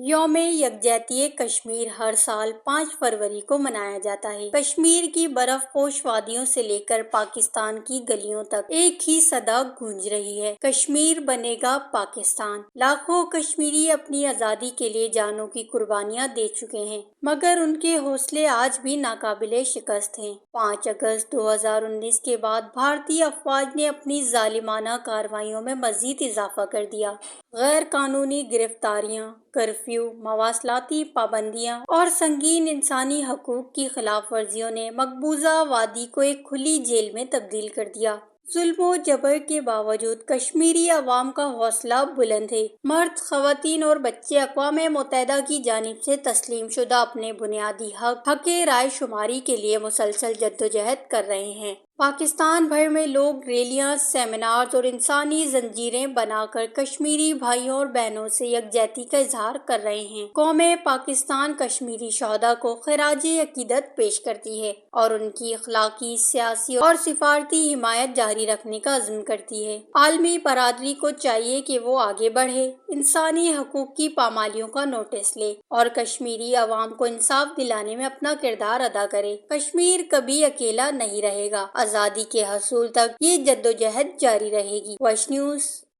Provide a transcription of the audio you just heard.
یوم یکجہتی کشمیر ہر سال 5 فروری کو منایا جاتا ہے۔ کشمیر کی برف پوش وادیوں سے لے کر پاکستان کی گلیوں تک ایک ہی صدا گونج رہی ہے، کشمیر بنے گا پاکستان۔ لاکھوں کشمیری اپنی آزادی کے لیے جانوں کی قربانیاں دے چکے ہیں، مگر ان کے حوصلے آج بھی ناقابل شکست ہیں۔ 5 اگست 2019 کے بعد بھارتی افواج نے اپنی ظالمانہ کارروائیوں میں مزید اضافہ کر دیا۔ غیر قانونی گرفتاریاں، کرفیو، مواصلاتی پابندیاں اور سنگین انسانی حقوق کی خلاف ورزیوں نے مقبوضہ وادی کو ایک کھلی جیل میں تبدیل کر دیا۔ ظلم و جبر کے باوجود کشمیری عوام کا حوصلہ بلند ہے۔ مرد، خواتین اور بچے اقوام متحدہ کی جانب سے تسلیم شدہ اپنے بنیادی حق رائے شماری کے لیے مسلسل جدوجہد کر رہے ہیں۔ پاکستان بھر میں لوگ ریلیاں، سیمینارز اور انسانی زنجیریں بنا کر کشمیری بھائیوں اور بہنوں سے یکجہتی کا اظہار کر رہے ہیں۔ قوم پاکستان کشمیری شہداء کو خراج عقیدت پیش کرتی ہے اور ان کی اخلاقی، سیاسی اور سفارتی حمایت جاری رکھنے کا عزم کرتی ہے۔ عالمی برادری کو چاہیے کہ وہ آگے بڑھے، انسانی حقوق کی پامالیوں کا نوٹس لے اور کشمیری عوام کو انصاف دلانے میں اپنا کردار ادا کرے۔ کشمیر کبھی اکیلا نہیں رہے گا۔ آزادی کے حصول تک یہ جدوجہد جاری رہے گی۔ Voice news.